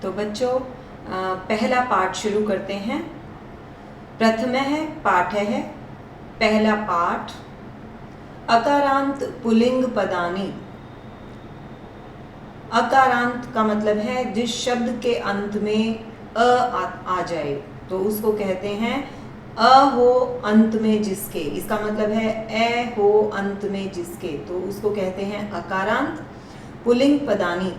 तो बच्चों पहला पाठ शुरू करते हैं। प्रथमः पाठः पहला पाठ अकारांत पुल्लिंग पदानि। अकारांत का मतलब है जिस शब्द के अंत में आ जाए तो उसको कहते हैं अ हो अंत में जिसके। इसका मतलब है ए हो अंत में जिसके, तो उसको कहते हैं अकारांत पुल्लिंग पदानि।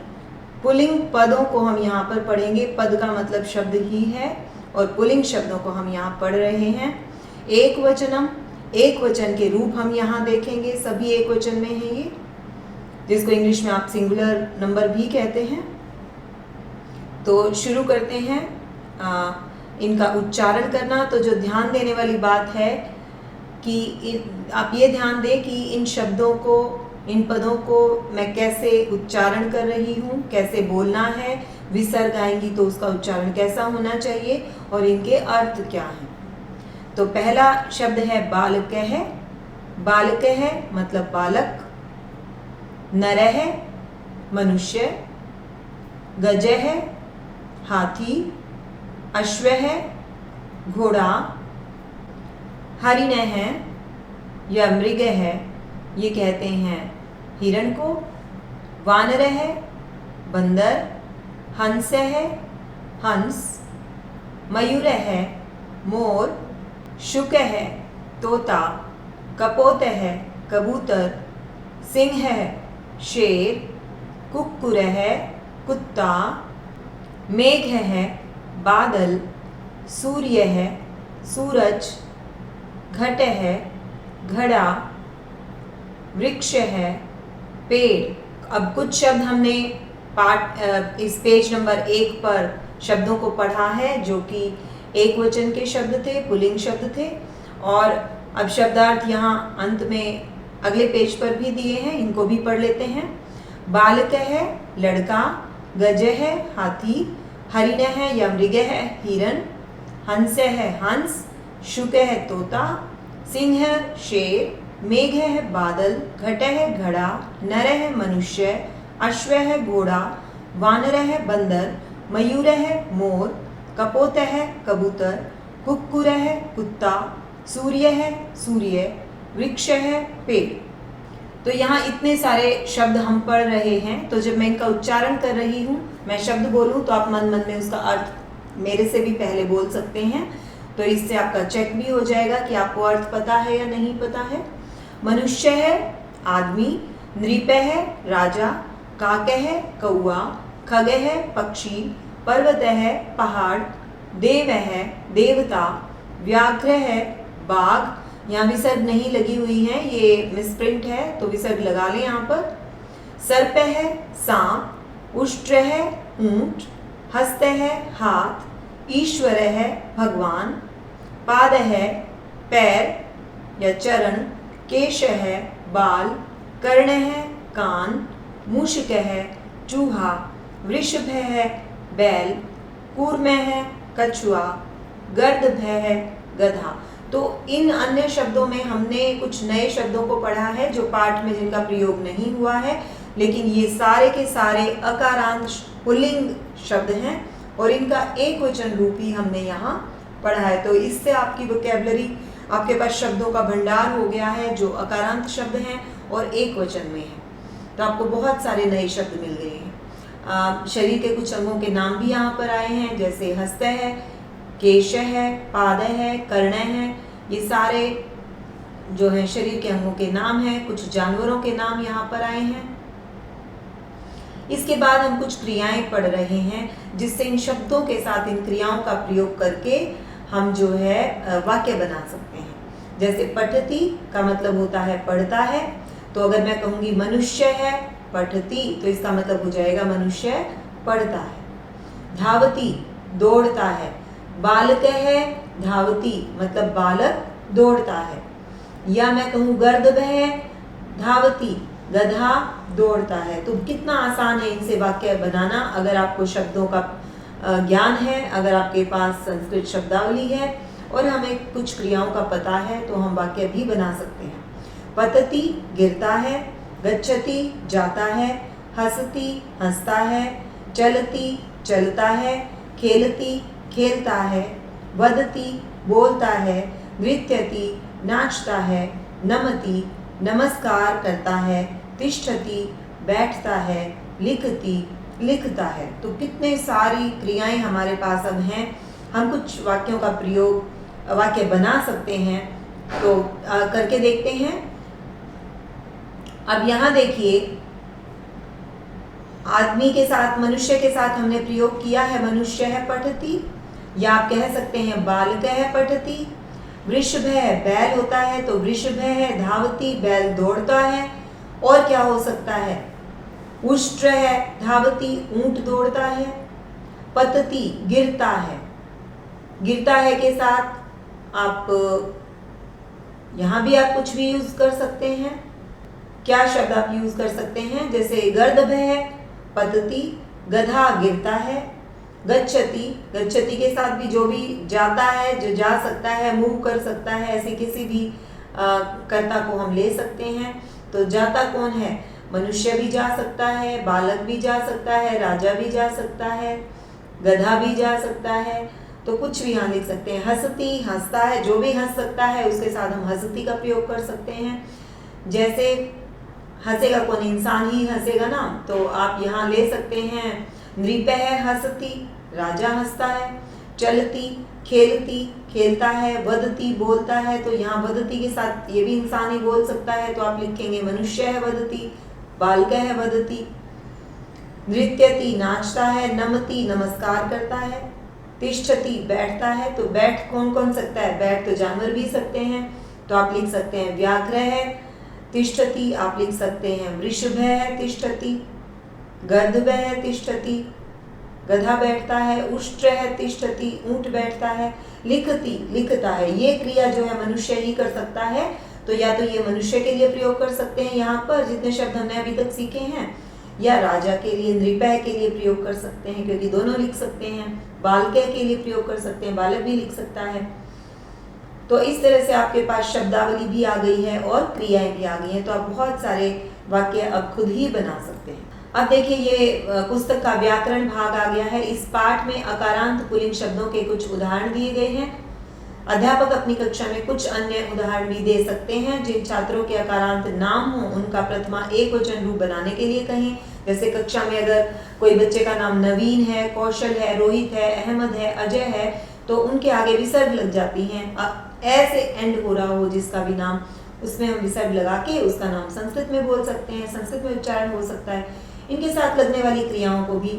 पुल्लिंग पदों को हम यहाँ पर पढ़ेंगे। पद का मतलब शब्द ही है और पुल्लिंग शब्दों को हम यहाँ पढ़ रहे हैं। एक वचनम, एक वचन के रूप हम यहाँ देखेंगे। सभी एक वचन में है ये, जिसको इंग्लिश में आप सिंगुलर नंबर भी कहते हैं। तो शुरू करते हैं इनका उच्चारण करना। तो जो ध्यान देने वाली बात है कि आप ये ध्यान दें कि इन शब्दों को, इन पदों को मैं कैसे उच्चारण कर रही हूँ, कैसे बोलना है। विसर्ग आएंगी तो उसका उच्चारण कैसा होना चाहिए और इनके अर्थ क्या हैं। तो पहला शब्द है बालकः। बालकः मतलब बालक। नरः मनुष्य। गजः हाथी। अश्वः घोड़ा। हरिणः या मृग है, ये कहते हैं हिरण को। वानरः बंदर। हंसः हंस। मयूरः मोर। शुकः तोता। कपोतः कबूतर। सिंहः शेर। कुक्कुरः कुत्ता। मेघः बादल। सूर्यः सूरज। घटः घड़ा। वृक्ष है पेड़। अब कुछ शब्द हमने पाठ इस पेज नंबर 1 पर शब्दों को पढ़ा है जो कि एक वचन के शब्द थे, पुल्लिंग शब्द थे। और अब शब्दार्थ यहाँ अंत में अगले पेज पर भी दिए हैं, इनको भी पढ़ लेते हैं। बालकः है लड़का। गजः है हाथी। हरिणः है या मृगः है हिरण। हंसः है हंस। शुकः है तोता। सिंह शेर। मेघ है बादल। घट है घड़ा। नर है मनुष्य। अश्व है घोड़ा। वानर है बंदर। मयूर है मोर। कपोत है कबूतर। कुक्कुर है कुत्ता। सूर्य है सूर्य। वृक्ष है पेड़। तो यहाँ इतने सारे शब्द हम पढ़ रहे हैं। तो जब मैं इनका उच्चारण कर रही हूँ, मैं शब्द बोलूँ तो आप मन मन में उसका अर्थ मेरे से भी पहले बोल सकते हैं। तो इससे आपका चेक भी हो जाएगा कि आपको अर्थ पता है या नहीं पता है। मनुष्य है आदमी। नृप है राजा। काक है कौआ। खग है पक्षी। पर्वत है पहाड़। देव है देवता। व्याघ्र है बाघ। यहाँ विसर्ग नहीं लगी हुई है, ये मिसप्रिंट है तो विसर्ग लगा लें यहाँ पर। सर्प है सांप। उष्ट्र है ऊंट। हस्त है हाथ। ईश्वर है भगवान। पाद है पैर या चरण। केश है बाल। कर्ण है कान। मूषक है चूहा। वृषभ है बैल। कूर्म है कछुआ। गर्दभ है गधा। तो इन अन्य शब्दों में हमने कुछ नए शब्दों को पढ़ा है जो पाठ में जिनका प्रयोग नहीं हुआ है, लेकिन ये सारे के सारे अकारांत पुल्लिंग शब्द हैं और इनका एक वचन रूप ही हमने यहाँ पढ़ा है। तो इससे आपकी वोकैबुलरी, आपके पास शब्दों का भंडार हो गया है जो अकारांत शब्द हैं और एक वचन में है। तो आपको बहुत सारे नए शब्द मिल गए हैं। शरीर के कुछ अंगों के नाम भी यहाँ पर आए हैं, जैसे हस्त है, केश है, पाद है, कर्ण है। ये सारे जो है शरीर के अंगों के नाम हैं। कुछ जानवरों के नाम यहाँ पर आए हैं। इसके बाद हम कुछ क्रियाएं पढ़ रहे हैं जिससे इन शब्दों के साथ इन क्रियाओं का प्रयोग करके हम जो है वाक्य बना सकते हैं। जैसे पठति का मतलब होता है पढ़ता है। तो अगर मैं कहूँगी मनुष्य है पठति तो इसका मतलब हो जाएगा मनुष्य पढ़ता है। धावती दौड़ता है। बालक है धावती मतलब बालक दौड़ता है। या मैं कहूँ गर्दभ है धावती गधा दौड़ता है। तो कितना आसान है इनसे वाक्य बनाना अगर आपको शब्दों का ज्ञान है, अगर आपके पास संस्कृत शब्दावली है और हमें कुछ क्रियाओं का पता है तो हम वाक्य भी बना सकते हैं। पतति गिरता है। गच्छति जाता है। हंसती हंसता है। चलती चलता है, खेलती खेलता है, वदती बोलता है, नृत्यति नाचता है, नमति नमस्कार करता है, तिष्ठति बैठता है, लिखती लिखता है। तो कितने सारी क्रियाएं हमारे पास अब हैं। हम कुछ वाक्यों का प्रयोग वाक्य बना सकते हैं, तो करके देखते हैं। अब यहाँ देखिए, आदमी के साथ मनुष्य के साथ हमने प्रयोग किया है मनुष्य है पठती, या आप कह सकते हैं बालक है पठती। वृषभ है बैल होता है, तो वृषभ है धावती, बैल दौड़ता है। और क्या हो सकता है? उष्ट्र है धावती, ऊंट दौड़ता है। पतती गिरता है, गिरता है के साथ आप यहाँ भी आप कुछ भी यूज कर सकते हैं। क्या शब्द आप यूज कर सकते हैं? जैसे गर्दभ है पतती, गधा गिरता है। गच्छति, गच्छति के साथ भी जो भी जाता है, जो जा सकता है, मूव कर सकता है, ऐसे किसी भी कर्ता को हम ले सकते हैं। तो जाता कौन है? मनुष्य भी जा सकता है, बालक भी जा सकता है, राजा भी जा सकता है, गधा भी जा सकता है। तो कुछ भी यहाँ लिख सकते हैं। हंसती हंसता है, जो भी हंस सकता है उसके साथ हम हंसती का प्रयोग कर सकते हैं। जैसे हंसेगा कौन? इंसान ही हंसेगा ना, तो आप यहाँ ले सकते हैं नृप है हंसती, राजा हंसता है। चलती खेलती खेलता है, वदती बोलता है, तो यहाँ वदती के साथ ये भी इंसान ही बोल सकता है, तो आप लिखेंगे मनुष्य है वदती, बालक है वदती। नृत्यति नाचता है, नमति नमस्कार करता है, तिष्ठति बैठता है, तो बैठ कौन कौन सकता है? बैठ तो जानवर भी सकते हैं, तो आप लिख सकते हैं व्याघ्र है तिष्ठति, आप लिख सकते हैं वृषभ है तिष्ठति, गर्दभ है तिष्ठति, गधा बैठता है, उष्ट्र है तिष्ठति, ऊंट बैठता है। लिखती लिखता है, ये क्रिया जो है मनुष्य ही कर सकता है, तो या तो ये मनुष्य के लिए प्रयोग कर सकते हैं यहाँ पर जितने शब्द हमने अभी तक सीखे हैं, या राजा के लिए नृपय के लिए प्रयोग कर सकते हैं, क्योंकि दोनों लिख सकते हैं। बालक के लिए प्रयोग कर सकते हैं, बालक भी लिख सकता है। तो इस तरह से आपके पास शब्दावली भी आ गई है और क्रियाएं भी आ गई हैं, तो आप बहुत सारे वाक्य अब खुद ही बना सकते हैं। अब देखिए, ये पुस्तक का व्याकरण भाग आ गया है। इस पाठ में अकारांत पुल्लिंग शब्दों के कुछ उदाहरण दिए गए हैं। अध्यापक अपनी कक्षा में कुछ अन्य उदाहरण भी दे सकते हैं। जिन छात्रों के अकारांत नाम हो उनका प्रथमा एक वचन रूप बनाने के लिए कहें। जैसे कक्षा में अगर कोई बच्चे का नाम नवीन है, कौशल है, रोहित है, अहमद है, अजय है, तो उनके आगे विसर्ग लग जाती हैं। ऐसे एंड हो रहा हो जिसका भी नाम, उसमें हम विसर्ग लगा के उसका नाम संस्कृत में बोल सकते हैं, संस्कृत में उच्चारण हो सकता है। इनके साथ लगने वाली क्रियाओं को भी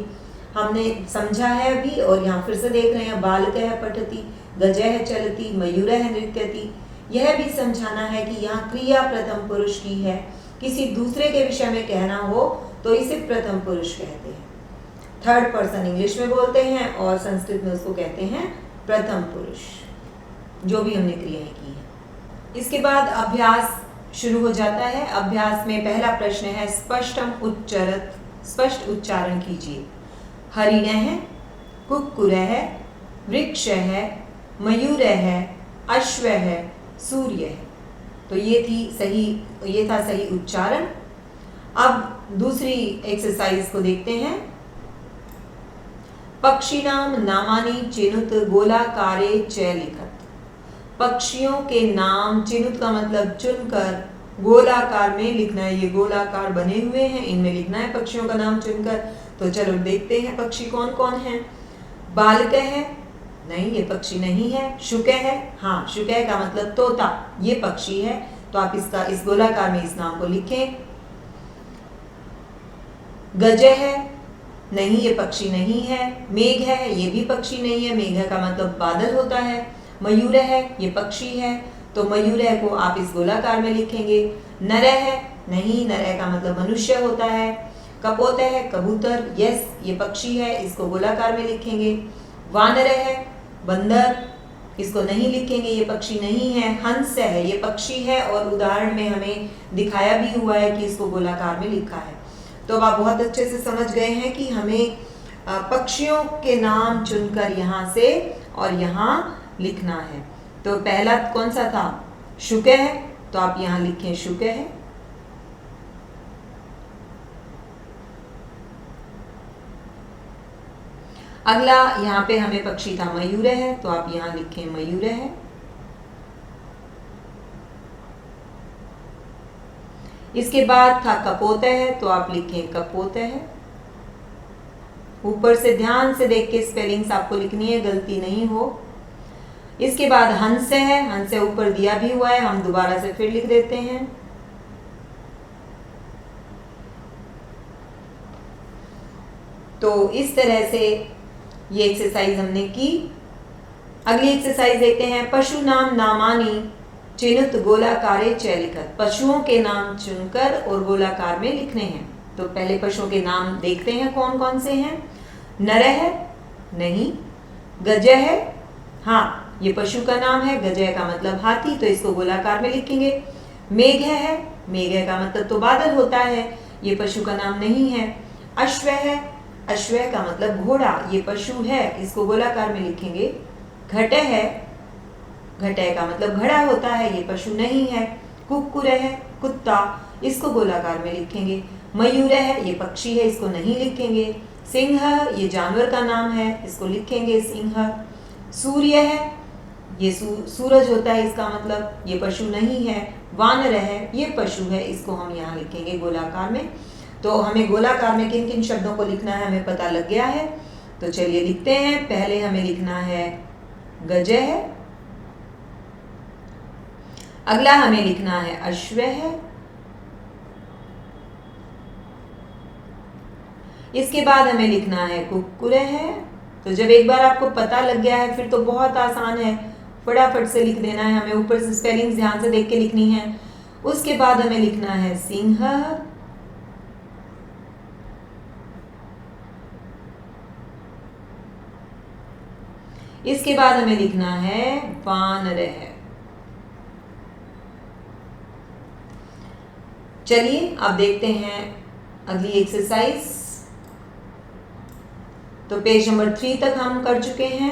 हमने समझा है अभी, और यहाँ फिर से देख रहे हैं। बालक है पठती, गजय है चलती, मयूर है नृत्यति। यह भी समझाना है कि यहाँ क्रिया प्रथम पुरुष की है। किसी दूसरे के विषय में कहना हो तो इसे प्रथम पुरुष कहते हैं। थर्ड पर्सन इंग्लिश में बोलते हैं और संस्कृत में उसको कहते हैं प्रथम पुरुष, जो भी हमने क्रियाएं की हैं। इसके बाद अभ्यास शुरू हो जाता है। अभ्यास में पहला प्रश्न है स्पष्टम उच्चरत, स्पष्ट उच्चारण कीजिए। हरिण है, कुक्कुर है, वृक्ष है, मयूर है, अश्व है, सूर्य है। तो ये था सही उच्चारण। अब दूसरी एक्सरसाइज को देखते हैं। पक्षिणाम नामानि चिनुत गोलाकारे च लिखत। पक्षियों के नाम, चिनुत का मतलब चुनकर, गोलाकार में लिखना है। ये गोलाकार बने हुए हैं, इनमें लिखना है पक्षियों का नाम चुनकर। तो चलो देखते हैं पक्षी कौन कौन है। बालक है, नहीं ये पक्षी नहीं है। शुक है, हाँ शुक का मतलब तोता, ये पक्षी है, तो आप इसका इस गोलाकार में इस नाम को लिखें। गज है, नहीं ये पक्षी नहीं है। मेघ है, ये भी पक्षी नहीं है, मेघ का मतलब बादल होता है। मयूर है, ये पक्षी है, तो मयूर को आप इस गोलाकार में लिखेंगे। नर है, नहीं नर का मतलब मनुष्य होता है। कपोत है, कबूतर, यस ये पक्षी है, इसको गोलाकार में लिखेंगे। वानर है, बंदर, इसको नहीं लिखेंगे, ये पक्षी नहीं है। हंस है, ये पक्षी है, और उदाहरण में हमें दिखाया भी हुआ है कि इसको गोलाकार में लिखा है। तो अब आप बहुत अच्छे से समझ गए हैं कि हमें पक्षियों के नाम चुनकर यहाँ से और यहाँ लिखना है। तो पहला कौन सा था? शुक है, तो आप यहाँ लिखें शुक है। अगला यहाँ पे हमें पक्षी था मयूर है, तो आप यहाँ लिखें मयूर है। इसके बाद था कपोत है, तो आप लिखें कपोत है। ऊपर से ध्यान से देख के स्पेलिंग्स आपको लिखनी है, गलती नहीं हो। इसके बाद हंस है, हंस ऊपर दिया भी हुआ है, हम दोबारा से फिर लिख देते हैं। तो इस तरह से ये एक्सरसाइज हमने की। अगली एक्सरसाइज देखते हैं। पशु नाम नामानी चिनुत गोलाकारे च लिखत। पशुओं के नाम चुनकर और गोलाकार में लिखने हैं। तो पहले पशुओं के नाम देखते हैं कौन कौन से हैं। नर है, नहीं। गजय है, हाँ ये पशु का नाम है। गजय का मतलब हाथी, तो इसको गोलाकार में लिखेंगे। मेघ है, मेघ का मतलब तो बादल होता है, ये पशु का नाम नहीं है। अश्व है, अश्व का मतलब घोड़ा, ये पशु है, इसको गोलाकार में लिखेंगे। घट है, घटय का मतलब घड़ा होता है, ये पशु नहीं है। कुक्कुर है, कुत्ता, इसको गोलाकार में लिखेंगे। मयूर है, ये पक्षी है, इसको नहीं लिखेंगे। सिंह, ये जानवर का नाम है, इसको लिखेंगे सिंह। सूर्य है, ये सूरज होता है, इसका मतलब ये पशु नहीं है। वानर है, ये पशु है, इसको हम यहाँ लिखेंगे गोलाकार में। तो हमें गोलाकार में किन किन शब्दों को लिखना है हमें पता लग गया है। तो चलिए लिखते हैं। पहले हमें लिखना है गजय है। अगला हमें लिखना है अश्व है। इसके बाद हमें लिखना है कुक्कुर है। तो जब एक बार आपको पता लग गया है फिर तो बहुत आसान है, फटाफट से लिख देना है। हमें ऊपर से स्पेलिंग्स ध्यान से देख के लिखनी है। उसके बाद हमें लिखना है सिंह। इसके बाद हमें लिखना है वानर है। चलिए अब देखते हैं अगली एक्सरसाइज। तो पेज नंबर 3 तक हम कर चुके हैं।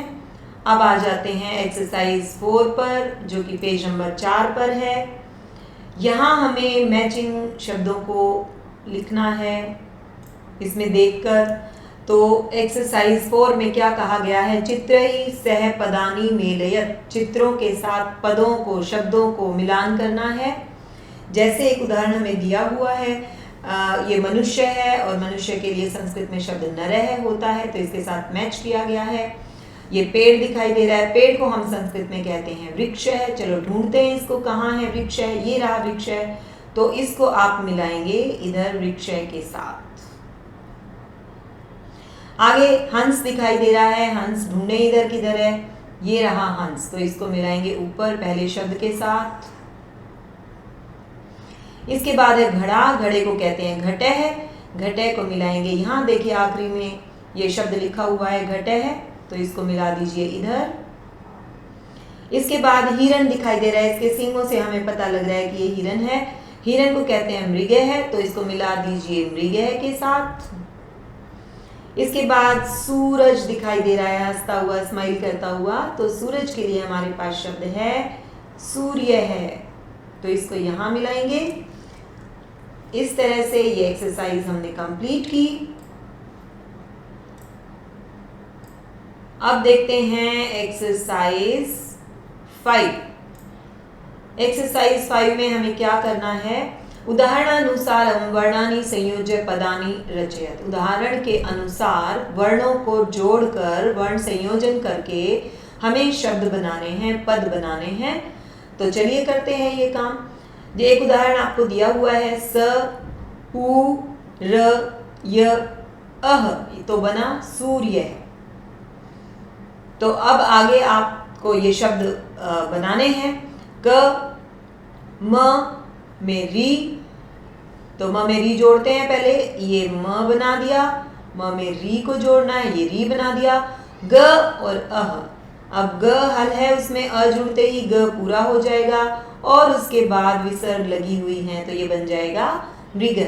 अब आ जाते हैं एक्सरसाइज 4 पर, जो कि पेज नंबर 4 पर है। यहाँ हमें मैचिंग शब्दों को लिखना है इसमें देखकर। तो एक्सरसाइज 4 में क्या कहा गया है। चित्रैः सह पदानि मेलयत। चित्रों के साथ पदों को, शब्दों को मिलान करना है। जैसे एक उदाहरण हमें दिया हुआ है, ये मनुष्य है और मनुष्य के लिए संस्कृत में शब्द नरः होता है, तो इसके साथ मैच किया गया है। ये पेड़ दिखाई दे रहा है, पेड़ को हम संस्कृत में कहते हैं वृक्ष है। चलो ढूंढते हैं इसको, कहाँ है वृक्ष है, ये रहा वृक्ष है। तो इसको आप मिलाएंगे इधर वृक्ष के साथ। आगे हंस दिखाई दे रहा है, हंस ढूंढे इधर किधर है, ये रहा हंस, तो इसको मिलाएंगे ऊपर पहले शब्द के साथ। इसके बाद है घड़ा, घड़े को कहते हैं घटे है, घटे को मिलाएंगे यहाँ देखिए आखिरी में ये शब्द लिखा हुआ है घटे है, तो इसको मिला दीजिए इधर। इसके बाद हिरण दिखाई दे रहा है, इसके सींगों से हमें पता लग रहा है कि ये हिरण है। हिरण को कहते हैं मृग है, तो इसको मिला दीजिए मृग के साथ। इसके बाद सूरज दिखाई दे रहा है हंसता हुआ, स्माइल करता हुआ, तो सूरज के लिए हमारे पास शब्द है सूर्य है, तो इसको यहाँ मिलाएंगे। इस तरह से ये एक्सरसाइज हमने कंप्लीट की। अब देखते हैं एक्सरसाइज 5। एक्सरसाइज 5 में हमें क्या करना है। उदाहरणानुसार वर्णानि संयोज्य पदानि रचयत। उदाहरण के अनुसार वर्णों को जोड़कर, वर्ण संयोजन करके हमें शब्द बनाने हैं, पद बनाने हैं। तो चलिए करते हैं ये काम। ये एक उदाहरण आपको दिया हुआ है, स उ र य अह, तो बना सूर्य है। तो अब आगे आपको ये शब्द बनाने हैं। क म में री, तो म में री जोड़ते हैं पहले, ये म बना दिया। म में री को जोड़ना है, ये री बना दिया। ग और अह, अब ग हल है, उसमें अ जुड़ते ही ग पूरा हो जाएगा और उसके बाद विसर्ग लगी हुई है, तो ये बन जाएगा मृग।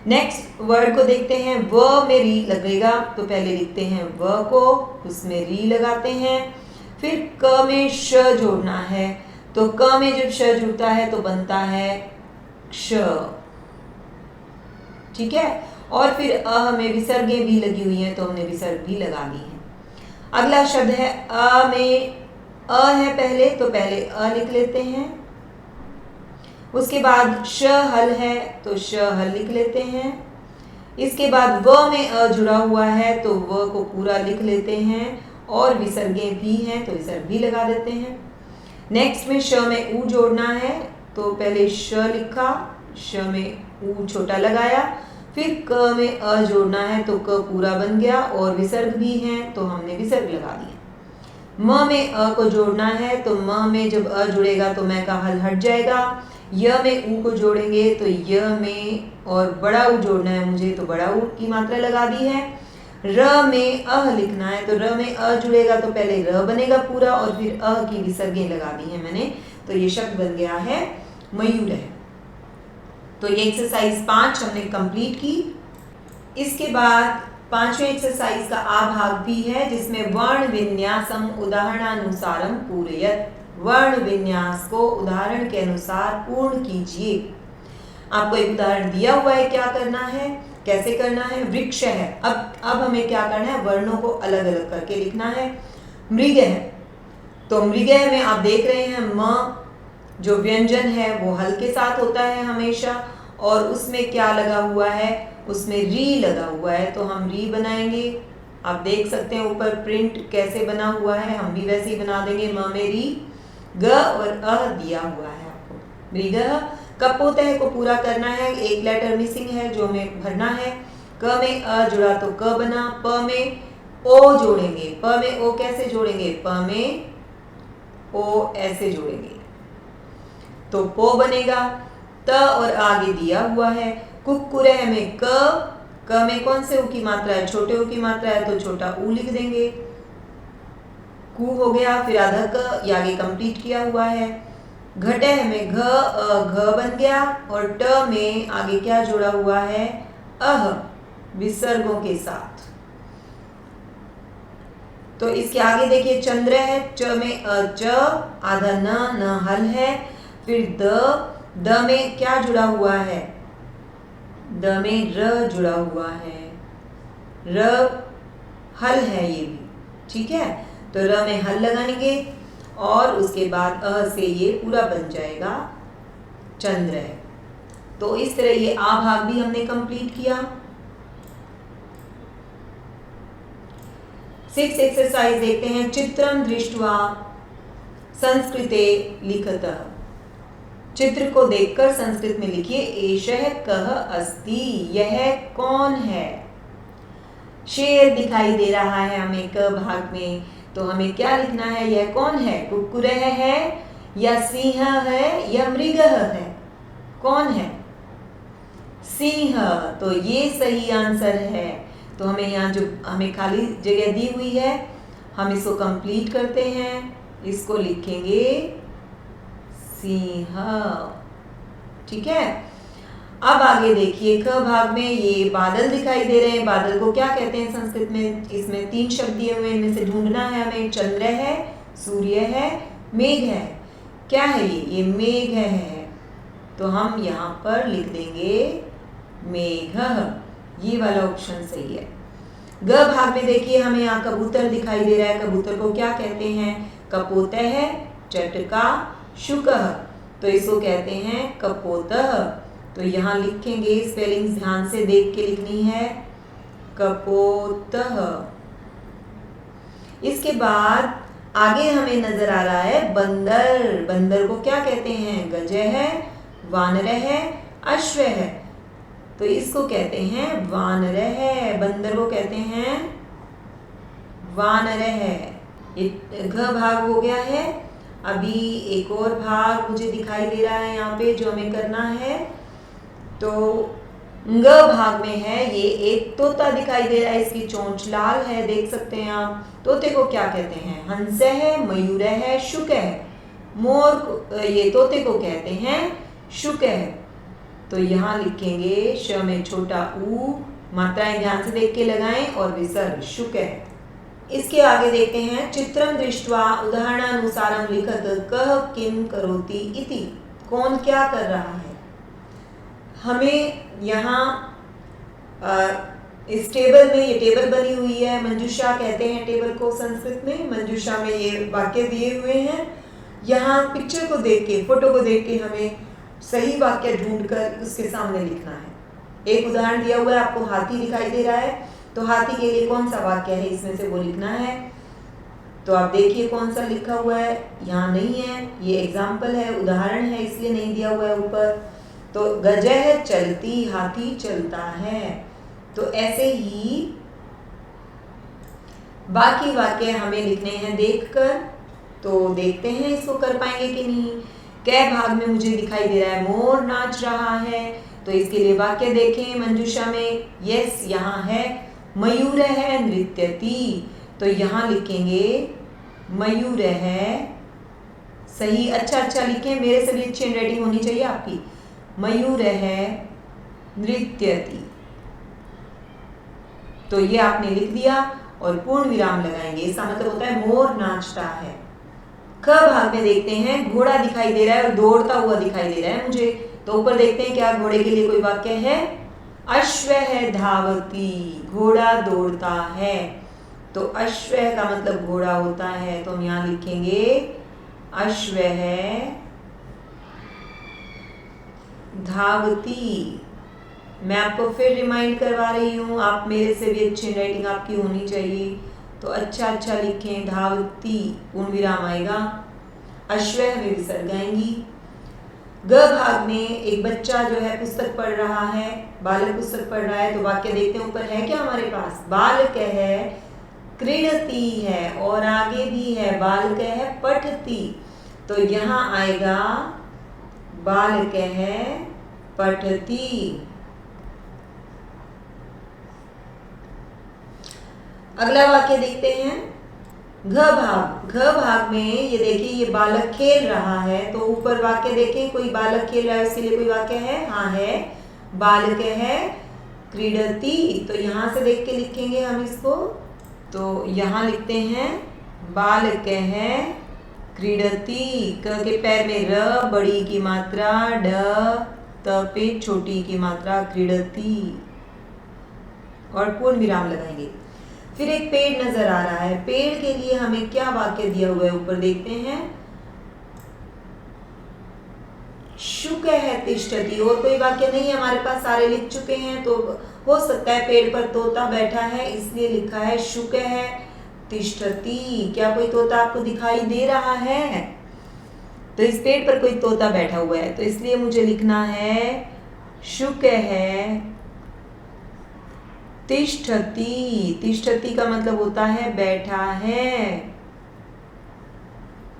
नेक्स्ट वर्ड को देखते हैं। व में री लगेगा, तो पहले लिखते हैं व को, उसमें री लगाते हैं। फिर क में श जोड़ना है, तो क में जब श जुड़ता है तो बनता है क्ष, ठीक है। और फिर अ में विसर्गें भी लगी हुई हैं, तो हमने विसर्ग भी लगा दी है। अगला शब्द है अ में अ है पहले, तो पहले अ लिख लेते हैं। उसके बाद श हल है, तो श हल लिख लेते हैं। इसके बाद व में अ जुड़ा हुआ है, तो व को पूरा लिख लेते हैं। और विसर्गें भी हैं, तो विसर्ग भी लगा देते हैं। नेक्स्ट में श में ऊ जोड़ना है, तो पहले श लिखा, श में ऊ छोटा लगाया। फिर क में अ जोड़ना है, तो क पूरा बन गया और विसर्ग भी हैं, तो हमने विसर्ग लगा दिया। म में अ को जोड़ना है, तो म में जब अ जुड़ेगा तो मैं का हल हट जाएगा। य में ऊ को जोड़ेंगे, तो य में और बड़ा ऊ जोड़ना है मुझे, तो बड़ा ऊ की मात्रा लगा दी है। र में अह लिखना है, तो र में अ जुड़ेगा तो पहले र बनेगा पूरा और फिर अ की विसर्गें लगा दी है मैंने, तो ये शब्द बन गया है मयूर है। तो ये एक्सरसाइज 5 हमने कंप्लीट की। इसके बाद 5वें एक्सरसाइज का आ भाग भी है, जिसमें वर्ण विन्यासम उदाहरणानुसारम पूरयत। वर्ण विन्यास को उदाहरण के अनुसार पूर्ण कीजिए। आपको एक उदाहरण दिया हुआ है, क्या करना है, कैसे करना है। वृक्ष है, अब हमें क्या करना है, वर्णों को अलग अलग करके लिखना है। मृग है, तो मृग में आप देख रहे हैं म जो व्यंजन है वो हल के साथ होता है हमेशा, और उसमें क्या लगा हुआ है, उसमें री लगा हुआ है, तो हम री बनाएंगे। आप देख सकते हैं ऊपर प्रिंट कैसे बना हुआ है, हम भी वैसे ही बना देंगे। म में री, ग और अ दिया हुआ है आपको। मृगः, कपोतः को पूरा करना है, एक लेटर मिसिंग है जो हमें भरना है। क में अ जुड़ा तो क बना। प में ओ जोड़ेंगे, प में ओ कैसे जोड़ेंगे, प में ओ ऐसे जोड़ेंगे तो पो बनेगा। त और आगे दिया हुआ है। कुक्कुरह में क में कौन से ऊ की मात्रा है, छोटे ऊ की मात्रा है, तो छोटा ऊ लिख देंगे। कु हो गया, फिर आधा क, ये आगे कंप्लीट किया हुआ है। घटह में घ घ बन गया, और ट में आगे क्या जुड़ा हुआ है, अह विसर्गों के साथ। तो इसके आगे देखिए चंद्र है, च में च, आधा न हल है। फिर द में क्या जुड़ा हुआ है, द में र जुड़ा हुआ है, र हल है ये भी, ठीक है। तो र में हल लगाएंगे और उसके बाद अ से ये पूरा बन जाएगा चंद्र है। तो इस तरह ये आ भाग भी हमने कंप्लीट किया। 6 एक्सरसाइज देखते हैं। चित्रम दृष्ट्वा संस्कृते लिखतः। चित्र को देखकर संस्कृत में लिखिए, एषः कः अस्ति, यह कौन है। शेर दिखाई दे रहा है हमें क भाग में, तो हमें क्या लिखना है, यह कौन है, कुक्कुरः है या सिंह है या मृगः है, कौन है, सिंह। तो ये सही आंसर है। तो हमें यहाँ जो हमें खाली जगह दी हुई है, हम इसको कंप्लीट करते हैं। इसको लिखेंगे सिंह, ठीक है। अब आगे देखिए, ख भाग में ये बादल दिखाई दे रहे हैं। बादल को क्या कहते हैं संस्कृत में, इसमें 3 शब्द दिए हुए, इनमें से ढूंढना है हमें। चंद्र है, सूर्य है, मेघ है। क्या है ये मेघ है, तो हम यहाँ पर लिख देंगे मेघः, ये वाला ऑप्शन सही है। ग भाग में देखिए, हमें यहाँ कबूतर दिखाई दे रहा है। कबूतर को क्या कहते हैं, कपोतः, चटका, शुकः, तो इसको कहते हैं कपोतः। तो यहाँ लिखेंगे, स्पेलिंग ध्यान से देख के लिखनी है, कपोतः। इसके बाद आगे हमें नजर आ रहा है बंदर। बंदर को क्या कहते हैं, गजः है, वानरः है, अश्व है, तो इसको कहते हैं वानरः। बंदर को कहते हैं वानरः। घ भाग हो गया है। अभी एक और भाग मुझे दिखाई दे रहा है यहाँ पे जो हमें करना है। तो ग भाग में है, ये एक तोता दिखाई दे रहा है, इसकी चोंच लाल है, देख सकते हैं आप। तोते को क्या कहते हैं, हंस है, मयूर है, शुक है। मोर ये तोते को कहते हैं शुक है। तो यहाँ लिखेंगे श में छोटा ऊ, मात्राएं ध्यान से देख के लगाएं और विसर्ग शुक है। इसके आगे देखते हैं, चित्रम दृष्ट्वा उदाहरणानुसारम लिखत कः किम करोति इति। कौन क्या कर रहा है। हमें यहाँ इस टेबल में, ये टेबल बनी हुई है, मंजूषा कहते हैं टेबल को संस्कृत में। मंजूषा में ये वाक्य दिए हुए हैं। यहाँ पिक्चर को देख के, फोटो को देख के हमें सही वाक्य ढूंढकर उसके सामने लिखना है। एक उदाहरण दिया हुआ है, आपको हाथी दिखाई दे रहा है, तो हाथी के लिए कौन सा वाक्य है इसमें से वो लिखना है। तो आप देखिए कौन सा लिखा हुआ है, यहाँ नहीं है, ये एग्जाम्पल है, उदाहरण है, इसलिए नहीं दिया हुआ है ऊपर। तो गजह चलती, हाथी चलता है। तो ऐसे ही बाकी वाक्य हमें लिखने हैं देखकर। तो देखते हैं इसको कर पाएंगे कि नहीं। कै भाग में मुझे दिखाई दे रहा है मोर नाच रहा है, तो इसके लिए वाक्य देखें मंजूषा में। यस, यहाँ है मयूर है नृत्यति, तो यहाँ लिखेंगे मयूर है। सही, अच्छा लिखें, मेरे से भी अच्छी हैंडराइटिंग होनी चाहिए आपकी। मयूर है नृत्यति, तो ये आपने लिख दिया और पूर्ण विराम लगाएंगे। इसका मतलब होता है मोर नाचता है। ख भाग में देखते हैं, घोड़ा दिखाई दे रहा है और दौड़ता हुआ दिखाई दे रहा है मुझे। तो ऊपर देखते हैं क्या घोड़े के लिए कोई वाक्य है। अश्व है धावती, घोड़ा दौड़ता है। तो अश्व का मतलब घोड़ा होता है, तो हम यहाँ लिखेंगे अश्व है धावती। मैं आपको फिर रिमाइंड करवा रही हूँ, आप मेरे से भी अच्छी राइटिंग आपकी होनी चाहिए। तो अच्छा लिखें, धावती पूर्ण विराम आएगा, अश्व में विसर्ग आएंगी। ग भाग में एक बच्चा जो है पुस्तक पढ़ रहा है, बालक पुस्तक पढ़ रहा है। तो वाक्य देखते हैं ऊपर है क्या हमारे पास। बालक है क्रीडती है, और आगे भी है बालक है पठती। तो यहाँ आएगा बालक है पठती। अगला वाक्य देखते हैं घ भाग में ये देखिए, ये बालक खेल रहा है। तो ऊपर वाक्य देखें, कोई बालक खेल रहा है, उसके लिए कोई वाक्य है। हाँ है, बालक है क्रीडती। तो यहाँ से देख के लिखेंगे हम इसको। तो यहाँ लिखते हैं बालक है क्रीडती। क के पैर में र, बड़ी की मात्रा, ड, त पे छोटी की मात्रा, क्रीडती, और पूर्ण विराम लगाएंगे। फिर एक पेड़ नजर आ रहा है, पेड़ के लिए हमें क्या वाक्य दिया हुआ है ऊपर देखते हैं। शुक है तिष्ठति, और कोई वाक्य नहीं है हमारे पास, सारे लिख चुके हैं। तो हो सकता है पेड़ पर तोता बैठा है, इसलिए लिखा है शुक है तिष्ठति। क्या कोई तोता आपको दिखाई दे रहा है। तो इस पेड़ पर कोई तोता बैठा हुआ है, तो इसलिए मुझे लिखना है शुक है तिष्ठति। तिष्ठति का मतलब होता है बैठा है।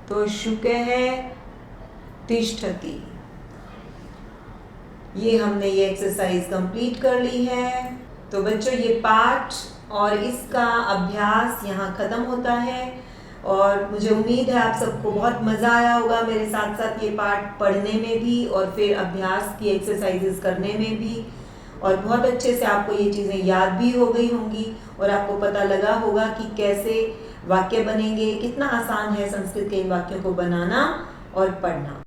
तो शुक है तिष्ठति। ये हमने ये एक्सरसाइज कंप्लीट कर ली है। तो बच्चों ये पाठ और इसका अभ्यास यहाँ खत्म होता है, और मुझे उम्मीद है आप सबको बहुत मज़ा आया होगा मेरे साथ साथ ये पाठ पढ़ने में भी और फिर अभ्यास की एक्सरसाइजेस करने में भी, और बहुत अच्छे से आपको ये चीज़ें याद भी हो गई होंगी, और आपको पता लगा होगा कि कैसे वाक्य बनेंगे। कितना आसान है संस्कृत के इन वाक्यों को बनाना और पढ़ना।